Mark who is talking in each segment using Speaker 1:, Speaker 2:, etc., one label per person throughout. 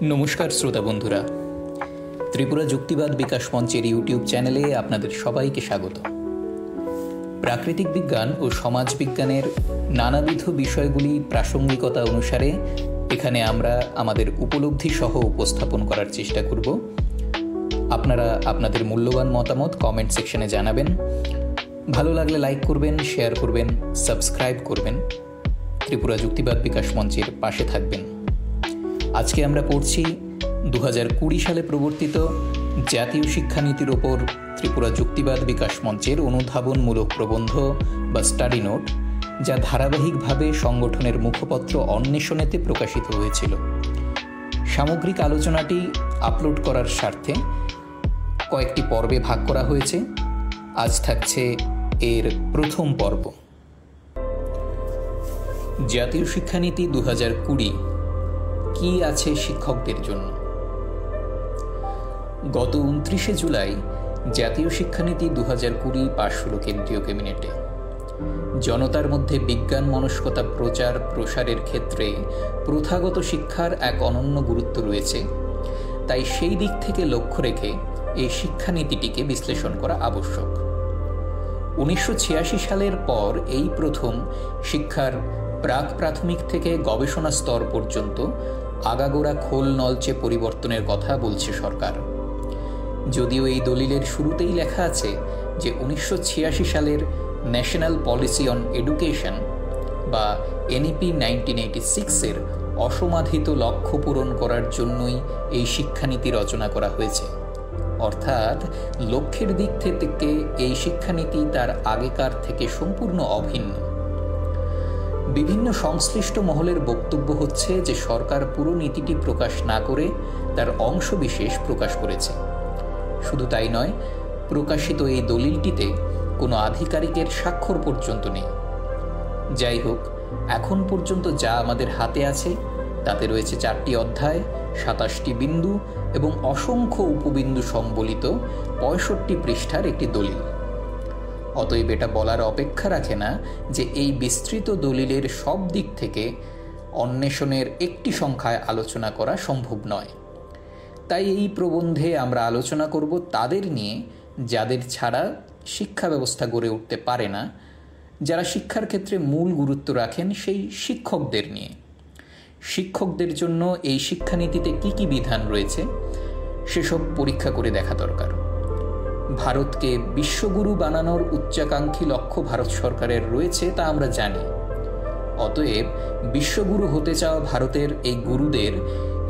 Speaker 1: নমস্কার শ্রোতা বন্ধুরা, ত্রিপুরা যুক্তিবাদ বিকাশ মঞ্চের ইউটিউব চ্যানেলে আপনাদের সবাইকে স্বাগত। প্রাকৃতিক বিজ্ঞান ও সমাজ বিজ্ঞানের নানাবিধ বিষয়গুলি প্রাসঙ্গিকতা অনুসারে এখানে আমরা আমাদের উপলব্ধি সহ উপস্থাপন করার চেষ্টা করব। আপনারা আপনাদের মূল্যবান মতামত কমেন্ট সেকশনে জানাবেন। ভালো লাগলে লাইক করবেন, শেয়ার করবেন, সাবস্ক্রাইব করবেন। ত্রিপুরা যুক্তিবাদ বিকাশ মঞ্চের পাশে থাকবেন। আজকে আমরা পড়ছি 2020 সালে প্রবর্তিত জাতীয় শিক্ষানীতির ওপর ত্রিপুরা যুক্তিবাদ বিকাশ মঞ্চের অনুধাবনমূলক প্রবন্ধ বা স্টাডি নোট, যা ধারাবাহিকভাবে সংগঠনের মুখপত্র অন্বেষণেতে প্রকাশিত হয়েছিল। সামগ্রিক আলোচনাটি আপলোড করার স্বার্থে কয়েকটি পর্বে ভাগ করা হয়েছে। আজ থাকছে এর প্রথম পর্ব। জাতীয় শিক্ষানীতি 2020 কি আছে শিক্ষকদের জন্য। গত 29 জুলাই জাতীয় শিক্ষানীতি 2020 পাশ হল কেন্দ্রীয় ক্যাবিনেটে। জনতার মধ্যে বিজ্ঞান মনস্কতা প্রচার প্রসারের ক্ষেত্রে প্রথাগত শিক্ষার এক অনন্য গুরুত্ব রয়েছে। তাই সেই দিক থেকে লক্ষ্য রেখে এই শিক্ষানীতিটিকে বিশ্লেষণ করা আবশ্যক। 1986 সালের পর এই প্রথম শিক্ষার প্রাক প্রাথমিক থেকে গবেষণা স্তর পর্যন্ত আগাগোড়া খোল নলচে পরিবর্তনের কথা বলছে সরকার। যদিও এই দলিলের শুরুতেই লেখা আছে যে 1986 সালের ন্যাশনাল পলিসি অন এডুকেশন বা এনইপি 1986-এর অসমাধিত লক্ষ্য পূরণ করার জন্যই এই শিক্ষানীতি রচনা করা হয়েছে। অর্থাৎ লক্ষ্যের দিক থেকে এই শিক্ষানীতি তার আগেকার থেকে সম্পূর্ণ অভিন্ন। বিভিন্ন সংশ্লিষ্ট মহলের বক্তব্য হচ্ছে যে সরকার পুরো নীতিটি প্রকাশ না করে তার অংশবিশেষ প্রকাশ করেছে। শুধু তাই নয়, প্রকাশিত এই দলিলটিতে কোনো আধিকারিকের স্বাক্ষর পর্যন্ত নেই। যাই হোক, এখন পর্যন্ত যা আমাদের হাতে আছে তাতে রয়েছে 4টি অধ্যায়, 27টি বিন্দু এবং অসংখ্য উপবিন্দু সম্বলিত 65 পৃষ্ঠার একটি দলিল। অতএব এটা বলার অপেক্ষা রাখে না যে এই বিস্তৃত দলিলের সব দিক থেকে অন্বেষণের একটি সংখ্যায় আলোচনা করা সম্ভব নয়। তাই এই প্রবন্ধে আমরা আলোচনা করব তাদের নিয়ে যাদের ছাড়া শিক্ষা ব্যবস্থা গড়ে উঠতে পারে না, যারা শিক্ষার ক্ষেত্রে মূল গুরুত্ব রাখেন সেই শিক্ষকদের নিয়ে। শিক্ষকদের জন্য এই শিক্ষানীতিতে কি কি বিধান রয়েছে সেসব পরীক্ষা করে দেখা দরকার। ভারতকে বিশ্বগুরু বানানোর উচ্চাকাঙ্ক্ষী লক্ষ্য ভারত সরকারের রয়েছে, তা আমরা জানি। অতএব বিশ্বগুরু হতে চাওয়া ভারতের এই গুরুদের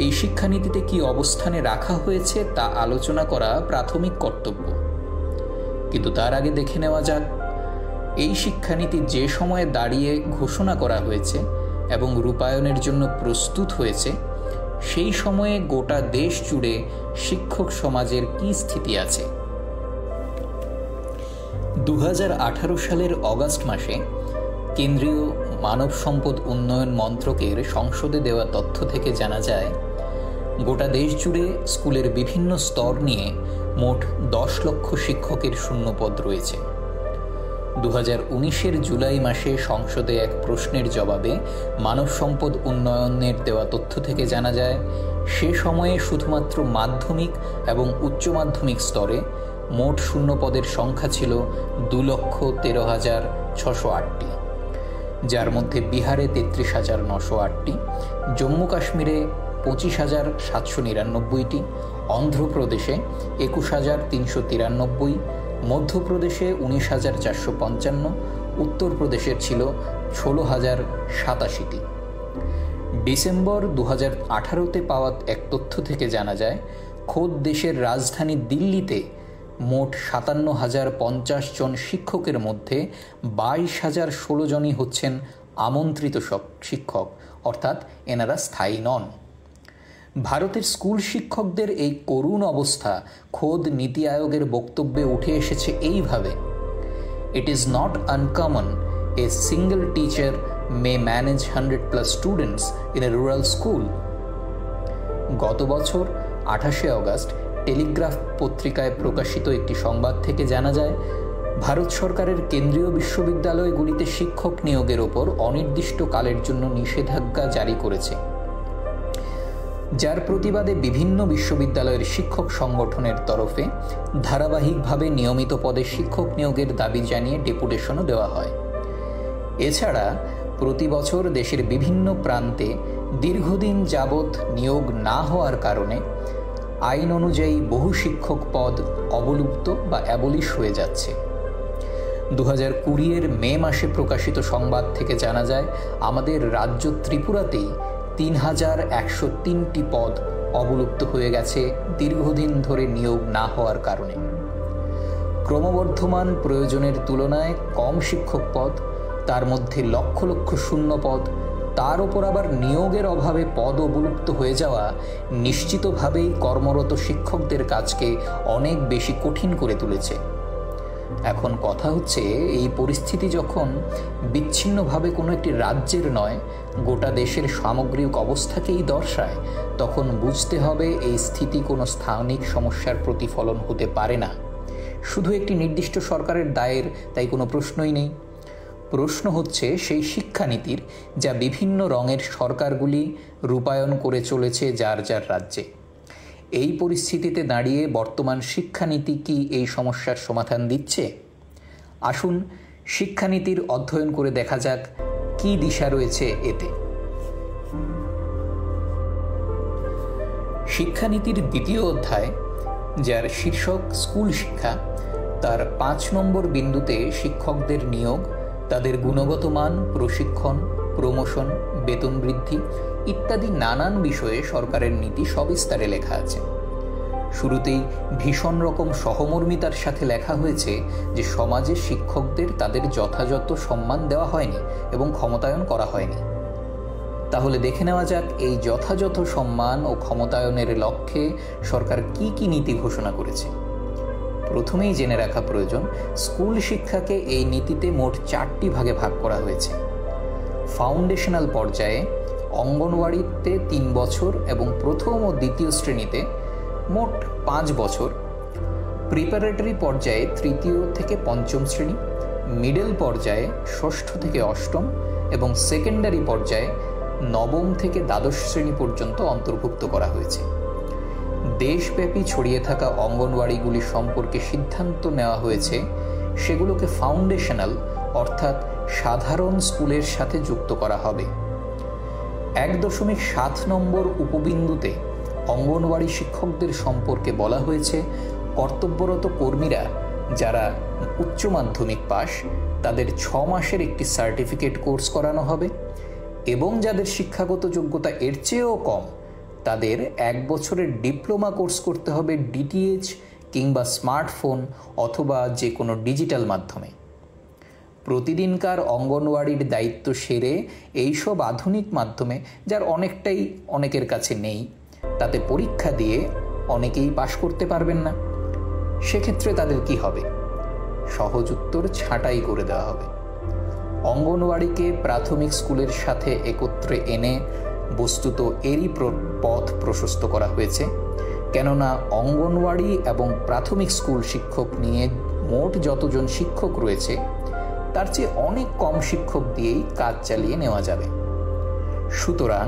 Speaker 1: এই শিক্ষানীতিতে কি অবস্থানে রাখা হয়েছে তা আলোচনা করা প্রাথমিক কর্তব্য। কিন্তু তার আগে দেখে নেওয়া যাক এই শিক্ষানীতি যে সময়ে দাঁড়িয়ে ঘোষণা করা হয়েছে এবং রূপায়ণের জন্য প্রস্তুত হয়েছে, সেই সময়ে গোটা দেশ জুড়ে শিক্ষক সমাজের কি স্থিতি আছে। 2018 সালের অগাস্ট মাসে কেন্দ্রীয় মানব সম্পদ উন্নয়ন মন্ত্রকের সংসদে দেওয়া তথ্য থেকে জানা যায়, গোটা দেশ জুড়ে স্কুলের বিভিন্ন স্তর নিয়ে মোট 10 লক্ষ শিক্ষকের শূন্যপদ রয়েছে। 2019 জুলাই মাসে সংসদে এক প্রশ্নের জবাবে মানব সম্পদ উন্নয়নের দেওয়া তথ্য থেকে জানা যায়, সে সময়ে শুধুমাত্র মাধ্যমিক এবং উচ্চ মাধ্যমিক স্তরে মোট শূন্যপদের সংখ্যা ছিল 2,13,608টি, যার মধ্যে বিহারে 33,908টি, জম্মু কাশ্মীরে 25,799টি, অন্ধ্রপ্রদেশে 21,393, মধ্যপ্রদেশে 19,455, উত্তরপ্রদেশের ছিল 16,087টি। ডিসেম্বর 2018-তে পাওয়া এক তথ্য থেকে জানা যায়, খোদ দেশের রাজধানী দিল্লিতে মোট 57,050 জন শিক্ষকের মধ্যে 22,016 জনই হচ্ছেন আমন্ত্রিত শিক্ষক, অর্থাৎ এনারা স্থায়ী নন। ভারতের স্কুল শিক্ষকদের এই করুণ অবস্থা খোদ নীতি আয়োগের বক্তব্যে উঠে এসেছে এইভাবে: it is not uncommon a single teacher May manage 100+ students in a rural school. গত বছর 28 অগস্ট টেলিগ্রাফ পত্রিকায় প্রকাশিত একটি সংবাদ থেকে জানা যায়, ভারত সরকারের কেন্দ্রীয় বিশ্ববিদ্যালয়গুলিতে শিক্ষক নিয়োগের ওপর অনির্দিষ্টকালের জন্য নিষেধাজ্ঞা জারি করেছে। যার প্রতিবাদে বিভিন্ন বিশ্ববিদ্যালয়ের শিক্ষক সংগঠনের তরফে ধারাবাহিকভাবে নিয়মিত পদে শিক্ষক নিয়োগের দাবি জানিয়ে ডেপুটেশনও দেওয়া হয়। এছাড়া প্রতি বছর দেশের বিভিন্ন প্রান্তে দীর্ঘদিন যাবৎ নিয়োগ না হওয়ার কারণে আইন অনুযায়ী বহু শিক্ষক পদ অবলুপ্ত বা অ্যাবলিশ হয়ে যাচ্ছে। 2020 মে মাসে প্রকাশিত সংবাদ থেকে জানা যায়, আমাদের রাজ্য ত্রিপুরাতেই 3103টি পদ অবলুপ্ত হয়ে গেছে দীর্ঘদিন ধরে নিয়োগ না হওয়ার কারণে। ক্রমবর্ধমান প্রয়োজনের তুলনায় কম শিক্ষক পদ, তার মধ্যে লক্ষ লক্ষ শূন্য পদ, তার ওপর আবার নিয়োগের অভাবে পদ অবলুপ্ত হয়ে যাওয়া নিশ্চিতভাবেই কর্মরত শিক্ষকদের কাজকে অনেক বেশি কঠিন করে তুলেছে। এখন কথা হচ্ছে, এই পরিস্থিতি যখন বিচ্ছিন্নভাবে কোনো একটি রাজ্যের নয়, গোটা দেশের সামগ্রিক অবস্থাকেই দর্শায়, তখন বুঝতে হবে এই স্থিতি কোনো স্থানিক সমস্যার প্রতিফলন হতে পারে না। শুধু একটি নির্দিষ্ট সরকারের দায়ের তাই কোনো প্রশ্নই নেই। প্রশ্ন হচ্ছে সেই শিক্ষানীতির যা বিভিন্ন রঙের সরকারগুলি রূপায়ণ করে চলেছে যার যার রাজ্যে। এই পরিস্থিতিতে দাঁড়িয়ে বর্তমান শিক্ষানীতি কি এই সমস্যার সমাধান দিচ্ছে? আসুন শিক্ষানীতির অধ্যয়ন করে দেখা যাক কি দিশা রয়েছে এতে। শিক্ষানীতির দ্বিতীয় অধ্যায়, যার শীর্ষক স্কুল শিক্ষা, তার 5 নম্বর বিন্দুতে শিক্ষকদের নিয়োগ, তাদের গুণগত মান, প্রশিক্ষণ, প্রমোশন, বেতন বৃদ্ধি ইত্যাদি নানান বিষয়ে সরকারের নীতি সবিস্তারে লেখা আছে। শুরুতেই ভীষণ রকম সহমর্মিতার সাথে লেখা হয়েছে যে সমাজে শিক্ষকদের তাদের যথাযথ সম্মান দেওয়া হয়নি এবং ক্ষমতায়ন করা হয়নি। তাহলে দেখে নেওয়া যাক এই যথাযথ সম্মান ও ক্ষমতায়নের লক্ষ্যে সরকার কি কি নীতি ঘোষণা করেছে। প্রথমেই জেনে রাখা প্রয়োজন, স্কুল শিক্ষাকে এই নীতিতে মোট 4টি ভাগে ভাগ করা হয়েছে। ফাউন্ডেশনাল পর্যায়ে অঙ্গনওয়াড়িতে 3 বছর এবং প্রথম ও দ্বিতীয় শ্রেণীতে মোট 5 বছর, প্রিপারেটরি পর্যায়ে 3য় থেকে 5ম শ্রেণী, মিডল পর্যায়ে 6ষ্ঠ থেকে 8ম এবং সেকেন্ডারি পর্যায়ে 9ম থেকে দ্বাদশ শ্রেণী পর্যন্ত অন্তর্ভুক্ত করা হয়েছে। দেশব্যাপী ছড়িয়ে থাকা অঙ্গনওয়াড়িগুলি সম্পর্কে সিদ্ধান্ত নেওয়া হয়েছে সেগুলোকে ফাউন্ডেশনাল অর্থাৎ সাধারণ স্কুলের সাথে যুক্ত করা হবে। 1.7 নম্বর উপবিন্দুতে অঙ্গনওয়াড়ি শিক্ষকদের সম্পর্কে বলা হয়েছে, কর্তব্যরত কর্মীরা যারা উচ্চ মাধ্যমিক পাস তাদের 6 মাসের একটি সার্টিফিকেট কোর্স করানো হবে এবং যাদের শিক্ষাগত যোগ্যতা এর চেয়েও কম তাদের 1 বছরের ডিপ্লোমা কোর্স করতে হবে ডিটিএইচ কিংবা স্মার্টফোন অথবা যে কোনো ডিজিটাল মাধ্যমে। প্রতিদিনকার অঙ্গনওয়াড়ির দায়িত্ব সেরে এইসব আধুনিক মাধ্যমে, যার অনেকটাই অনেকের কাছে নেই, তাতে পরীক্ষা দিয়ে অনেকেই পাশ করতে পারবেন না। সেক্ষেত্রে তাদের কি হবে? সহজ উত্তর, ছাঁটাই করে দেওয়া হবে। অঙ্গনওয়াড়িকে প্রাথমিক স্কুলের সাথে একত্রে এনে বস্তুত এরই পথ প্রশস্ত করা হয়েছে, কেননা অঙ্গনওয়াড়ি এবং প্রাথমিক স্কুল শিক্ষক নিয়ে মোট যতজন শিক্ষক রয়েছে তার চেয়ে অনেক কম শিক্ষক দিয়েই কাজ চালিয়ে নেওয়া যাবে। সুতরাং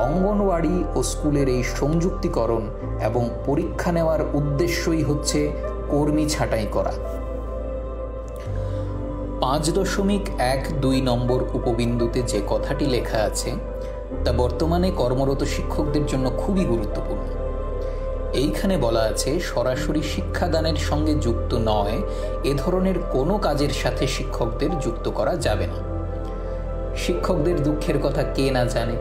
Speaker 1: অঙ্গনওয়াড়ি ও স্কুলের এই সংযুক্তিকরণ এবং পরীক্ষা নেওয়ার উদ্দেশ্যই হচ্ছে কর্মী ছাঁটাই করা। 5.12 নম্বর উপবিন্দুতে যে কথাটি লেখা আছে তা বর্তমানে কর্মরত শিক্ষকদের জন্য খুবই গুরুত্বপূর্ণ। এইখানে বলা আছে, সরাসরি শিক্ষাদানের সঙ্গে যুক্ত নয় এ ধরনের কোনো কাজের সাথে শিক্ষকদের যুক্ত করা যাবে না। শিক্ষকদের দুঃখের কথা কে না জানে।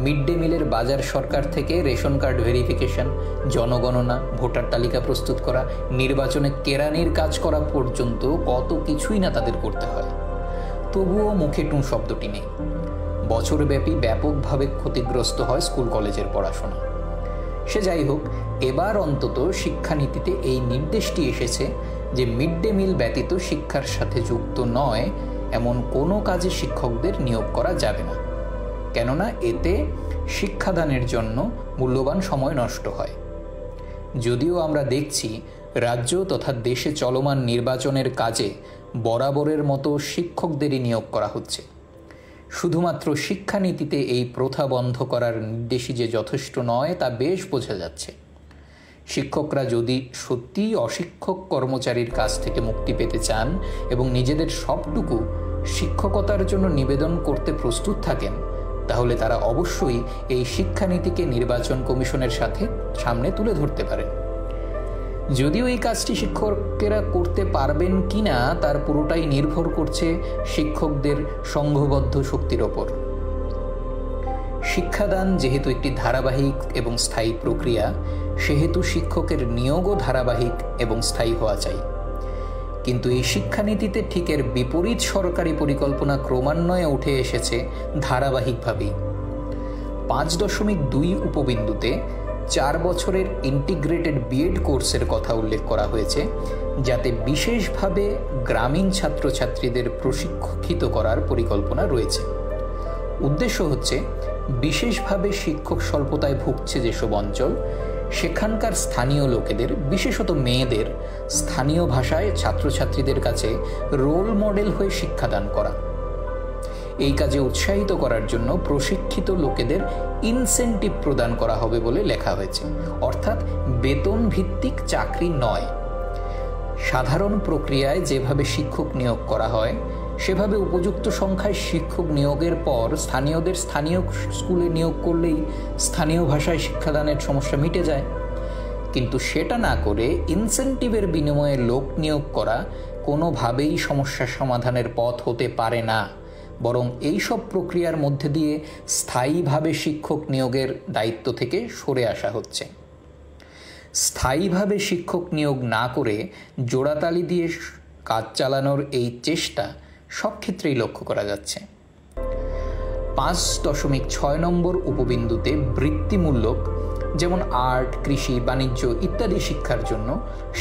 Speaker 1: মিড ডে মিলের বাজার সরকার থেকে রেশন কার্ড ভেরিফিকেশন, জনগণনা, ভোটার তালিকা প্রস্তুত করা, নির্বাচনে কেরানির কাজ করা পর্যন্ত কত কিছুই না তাদের করতে হয়। তবুও মুখে টুঁ শব্দটি নেই। বছরব্যাপী ব্যাপকভাবে ক্ষতিগ্রস্ত হয় স্কুল কলেজের পড়াশোনা। সে যাই হোক, এবার অন্তত শিক্ষানীতিতে এই নির্দেশটি এসেছে যে মিড ডে মিল ব্যতীত শিক্ষার সাথে যুক্ত নয় এমন কোনো কাজে শিক্ষকদের নিয়োগ করা যাবে না, কেননা এতে শিক্ষাদানের জন্য মূল্যবান সময় নষ্ট হয়। যদিও আমরা দেখছি রাজ্য তথা দেশে চলমান নির্বাচনের কাজে বরাবরের মতো শিক্ষকদেরই নিয়োগ করা হচ্ছে। শুধুমাত্র শিক্ষানীতিতে এই প্রথা বন্ধ করার নির্দেশই যে যথেষ্ট নয় তা বেশ বোঝা যাচ্ছে। শিক্ষকরা যদি সত্যিই অশিক্ষক কর্মচারীর কাছ থেকে মুক্তি পেতে চান এবং নিজেদের সবটুকু শিক্ষকতার জন্য নিবেদন করতে প্রস্তুত থাকেন, তাহলে তারা অবশ্যই এই শিক্ষানীতিকে নির্বাচন কমিশনের সামনে তুলে ধরতে পারেন। যদিও এই কাজটি শিক্ষকেরা করতে পারবেন কিনা তার পুরোটাই নির্ভর করছে শিক্ষকদের সংঘবদ্ধ শক্তির ওপর। শিক্ষাদান যেহেতু একটি ধারাবাহিক এবং স্থায়ী প্রক্রিয়া, সেহেতু শিক্ষকের নিয়োগও ধারাবাহিক এবং স্থায়ী হওয়া চাই। কিন্তু এই শিক্ষানীতিতে ঠিক এর বিপরীত সরকারি পরিকল্পনা ক্রমান্বয়ে উঠে এসেছে ধারাবাহিকভাবেই। 5.2 উপবিন্দুতে 4 বছরের ইন্টিগ্রেটেড বিএড কোর্সের কথা উল্লেখ করা হয়েছে, যাতে বিশেষভাবে গ্রামীণ ছাত্রছাত্রীদের প্রশিক্ষিত করার পরিকল্পনা রয়েছে। উদ্দেশ্য হচ্ছে বিশেষভাবে শিক্ষক স্বল্পতায় ভুগছে যেসব অঞ্চল, সেখানকার স্থানীয় লোকেদের, বিশেষত মেয়েদের স্থানীয় ভাষায় ছাত্রছাত্রীদের কাছে রোল মডেল হয়ে শিক্ষাদান করা। এই কাজে উৎসাহিত করার জন্য প্রশিক্ষিত লোকেদের ইনসেন্টিভ প্রদান করা হবে বলে লেখা হয়েছে, অর্থাৎ বেতন ভিত্তিক চাকরি নয়। সাধারণ প্রক্রিয়ায় যেভাবে শিক্ষক নিয়োগ করা হয় সেভাবে উপযুক্ত সংখ্যায় শিক্ষক নিয়োগের পর স্থানীয়দের স্থানীয় স্কুলে নিয়োগ করলেই স্থানীয় ভাষায় শিক্ষাদানের সমস্যা মিটে যায়। কিন্তু সেটা না করে ইনসেন্টিভের বিনিময়ে লোক নিয়োগ করা কোনোভাবেই সমস্যা সমাধানের পথ হতে পারে না, বরং এইসব প্রক্রিয়ার মধ্যে দিয়ে স্থায়ীভাবে শিক্ষক নিয়োগের দায়িত্ব থেকে সরে আসা হচ্ছে। স্থায়ীভাবে শিক্ষক নিয়োগ না করে জোড়াতালি দিয়ে কাজ চালানোর এই চেষ্টা সব ক্ষেত্রেই লক্ষ্য করা যাচ্ছে। 5.6 নম্বর উপবিন্দুতে বৃত্তিমূলক, যেমন আর্ট, কৃষি, বাণিজ্য ইত্যাদি শিক্ষার জন্য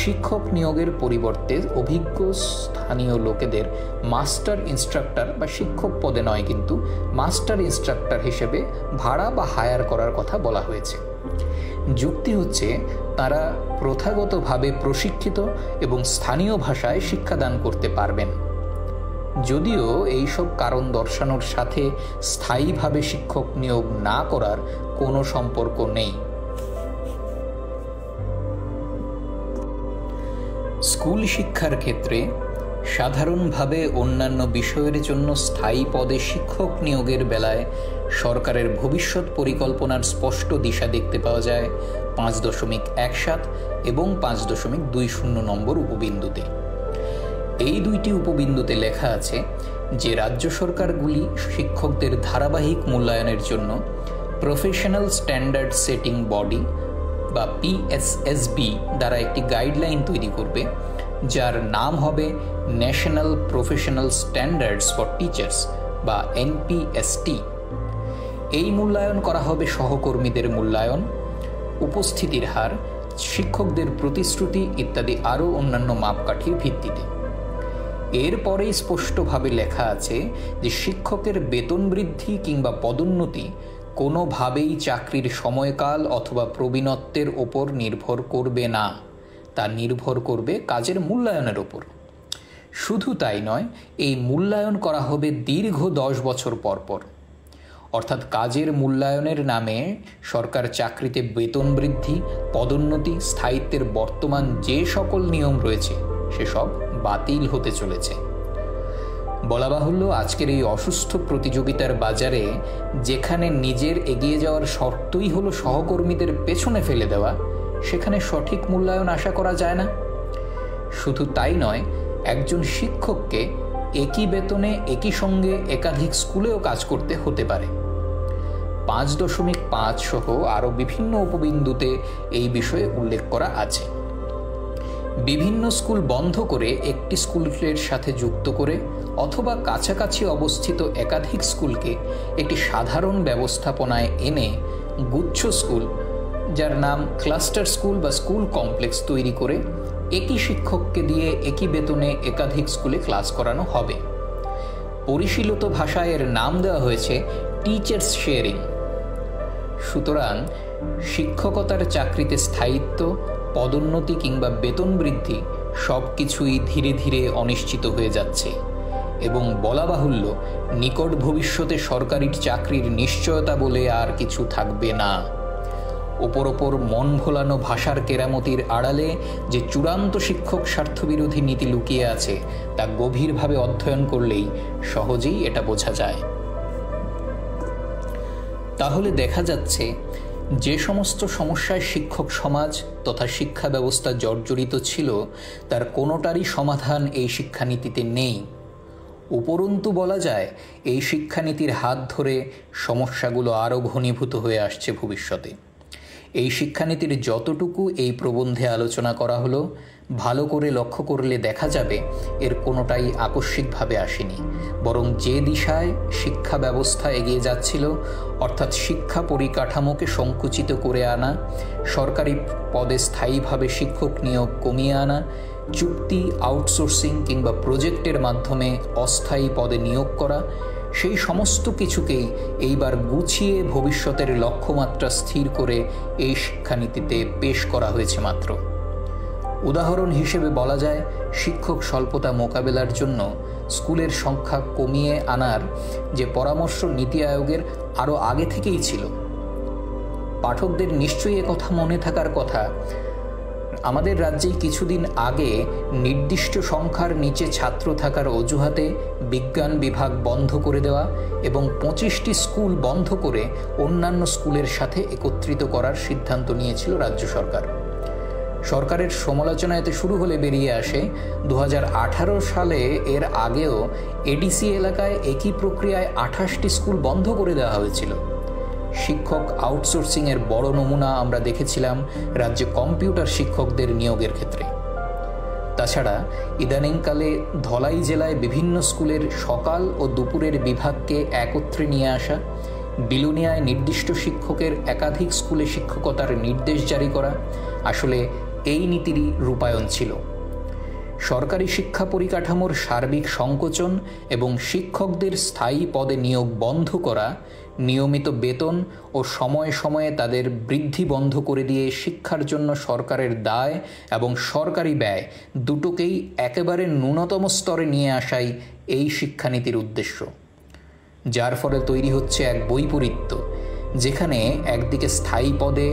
Speaker 1: শিক্ষক নিয়োগের পরিবর্তে অভিজ্ঞ স্থানীয় লোকেদের মাস্টার ইনস্ট্রাক্টর বা শিক্ষক পদে নয়, কিন্তু মাস্টার ইনস্ট্রাক্টর হিসেবে ভাড়া বা হায়ার করার কথা বলা হয়েছে। যুক্তি হচ্ছে তারা প্রথাগতভাবে প্রশিক্ষিত এবং স্থানীয় ভাষায় শিক্ষাদান করতে পারবেন। যদিও এইসব কারণ দর্শানোর সাথে স্থায়ীভাবে শিক্ষক নিয়োগ না করার কোনো সম্পর্ক নেই। স্কুল শিক্ষার ক্ষেত্রে সাধারণভাবে অন্যান্য বিষয়ের জন্য স্থায়ী পদে শিক্ষক নিয়োগের বেলায় সরকারের ভবিষ্যৎ পরিকল্পনার স্পষ্ট দিশা দেখতে পাওয়া যায় 5.17 এবং 5.20 নম্বর উপবিন্দুতে। এই দুইটি উপবিন্দুতে লেখা আছে যে রাজ্য সরকারগুলি শিক্ষকদের ধারাবাহিক মূল্যায়নের জন্য প্রফেশনাল স্ট্যান্ডার্ড সেটিং বডি বা PSSB দ্বারা একটি গাইডলাইন তৈরি করবে, যার নাম হবে national professional standards for teachers বা NPST। এই মূল্যায়ন করা হবে সহকর্মীদের মূল্যায়ন, উপস্থিতির হার, শিক্ষকদের প্রতিশ্রুতি ইত্যাদি আরও অন্যান্য মাপকাঠির ভিত্তিতে। এরপরেই স্পষ্টভাবে লেখা আছে যে শিক্ষকের বেতন বৃদ্ধি কিংবা পদোন্নতি কোনোভাবেই চাকরির সময়কাল অথবা প্রবীণত্বের ওপর নির্ভর করবে না, তা নির্ভর করবে কাজের মূল্যায়নের ওপর। শুধু তাই নয়, এই মূল্যায়ন করা হবে দীর্ঘ 10 বছর পর পর। অর্থাৎ কাজের মূল্যায়নের নামে সরকার চাকরিতে বেতন বৃদ্ধি, পদোন্নতি, স্থায়িত্বের বর্তমান যে সকল নিয়ম রয়েছে সেসব বাতিল হতে চলেছে। বলা বাহুল্য, আজকের এই অসুস্থ প্রতিযোগিতার বাজারে যেখানে নিজের এগিয়ে যাওয়ার শর্তই হলো সহকর্মীদের পেছনে ফেলে দেওয়া, সেখানে সঠিক মূল্যায়ন আশা করা যায় না। শুধু তাই নয়, একজন শিক্ষককে একই বেতনে একই সঙ্গে একাধিক স্কুলেও কাজ করতে হতে পারে। 5.5 সহ আরও বিভিন্ন উপবিন্দুতে এই বিষয়ে উল্লেখ করা আছে। বিভিন্ন স্কুল বন্ধ করে একটি স্কুলের সাথে যুক্ত করে অথবা কাছাকাছি অবস্থিত একাধিক স্কুলকে একটি সাধারণ ব্যবস্থাপনায় এনে গুচ্ছ স্কুল, যার নাম ক্লাস্টার স্কুল বা স্কুল কমপ্লেক্স তৈরি করে একই শিক্ষককে দিয়ে একই বেতনে একাধিক স্কুলে ক্লাস করানো হবে। পরিশীলিত ভাষায় এর নাম দেওয়া হয়েছে টিচার্স শেয়ারিং। সুতরাং শিক্ষকতার চাকরিতে স্থায়িত্ব, পদোন্নতি কিংবা বেতন বৃদ্ধি সব কিছুই ধীরে ধীরে অনিশ্চিত হয়ে যাচ্ছে এবং বলা বাহুল্য নিকট ভবিষ্যতে সরকারি চাকরির নিশ্চয়তা বলে আর কিছু থাকবে না। ওপর মন ভোলানো ভাষার কেরামতির আড়ালে যে চূড়ান্ত শিক্ষক স্বার্থবিরোধী নীতি লুকিয়ে আছে তা গভীরভাবে অধ্যয়ন করলেই সহজেই এটা বোঝা যায়। তাহলে দেখা যাচ্ছে যে সমস্ত সমস্যায় শিক্ষক সমাজ তথা শিক্ষা ব্যবস্থা জর্জরিত ছিল তার কোনোটারই সমাধান এই শিক্ষানীতিতে নেই। উপরন্তু বলা যায় এই শিক্ষানীতির হাত ধরে সমস্যাগুলো আরও ঘনীভূত হয়ে আসছে ভবিষ্যতে। এই শিক্ষানীতির যতটুকু এই প্রবন্ধে আলোচনা করা হলো, ভালো করে লক্ষ্য করলে দেখা যাবে এর কোনোটাই আকস্মিকভাবে আসেনি, বরং যে দিশায় শিক্ষা ব্যবস্থা এগিয়ে যাচ্ছিল, অর্থাৎ শিক্ষা পরিকাঠামোকে সংকুচিত করে আনা, সরকারি পদে স্থায়ীভাবে শিক্ষক নিয়োগ কমিয়ে আনা, চুক্তি, আউটসোর্সিং কিংবা প্রজেক্টের মাধ্যমে অস্থায়ী পদে নিয়োগ করা, সেই সমস্ত কিছুকেই এইবার গুছিয়ে ভবিষ্যতের লক্ষ্যমাত্রা স্থির করে এই শিক্ষানীতিতে পেশ করা হয়েছে মাত্র। উদাহরণ হিসেবে বলা যায়, শিক্ষক স্বল্পতা মোকাবেলার জন্য স্কুলের সংখ্যা কমিয়ে আনার যে পরামর্শ নীতি আয়োগের আরও আগে থেকেই ছিল। পাঠকদের নিশ্চয়ই কথা মনে থাকার কথা, আমাদের রাজ্যেই কিছুদিন আগে নির্দিষ্ট সংখ্যার নিচে ছাত্র থাকার অজুহাতে বিজ্ঞান বিভাগ বন্ধ করে দেওয়া এবং 25টি স্কুল বন্ধ করে অন্যান্য স্কুলের সাথে একত্রিত করার সিদ্ধান্ত নিয়েছিল রাজ্য সরকার। সরকারের সমালোচনা এতে শুরু হলে বেরিয়ে আসে 2018 সালে এর আগেও এডিসি এলাকায় একই প্রক্রিয়ায় 28টি স্কুল বন্ধ করে দেওয়া হয়েছিল। শিক্ষক আউটসোর্সিংয়ের বড় নমুনা আমরা দেখেছিলাম রাজ্যে কম্পিউটার শিক্ষকদের নিয়োগের ক্ষেত্রে। তাছাড়া ইদানিংকালে ধলাই জেলায় বিভিন্ন স্কুলের সকাল ও দুপুরের বিভাগকে একত্রে নিয়ে আসা, বিলুনিয়ায় নির্দিষ্ট শিক্ষকের একাধিক স্কুলে শিক্ষকতার নির্দেশ জারি করা আসলে এই নীতিরই রূপায়ণ ছিল। সরকারি শিক্ষা পরিকাঠামোর সার্বিক সংকোচন এবং শিক্ষকদের স্থায়ী পদে নিয়োগ বন্ধ করা, নিয়মিত বেতন ও সময়ে সময়ে তাদের বৃদ্ধি বন্ধ করে দিয়ে শিক্ষার জন্য সরকারের দায় এবং সরকারি ব্যয় দুটোকেই একেবারে ন্যূনতম স্তরে নিয়ে আসাই এই শিক্ষানীতির উদ্দেশ্য। যার ফলে তৈরি হচ্ছে এক বৈপরীত্য, যেখানে একদিকে স্থায়ী পদে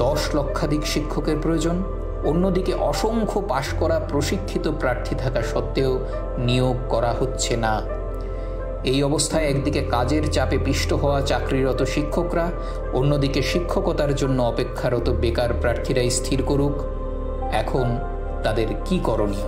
Speaker 1: 10 লক্ষাধিক শিক্ষকের প্রয়োজন, অন্যদিকে অসংখ্য পাশ করা প্রশিক্ষিত প্রার্থী থাকা সত্ত্বেও নিয়োগ করা হচ্ছে না। এই অবস্থায় একদিকে কাজের চাপে পিষ্ট হওয়া চাকরিরত শিক্ষকরা, অন্যদিকে শিক্ষকতার জন্য অপেক্ষারত বেকার প্রার্থীরাই স্থির করুক এখন তাদের কি করণীয়।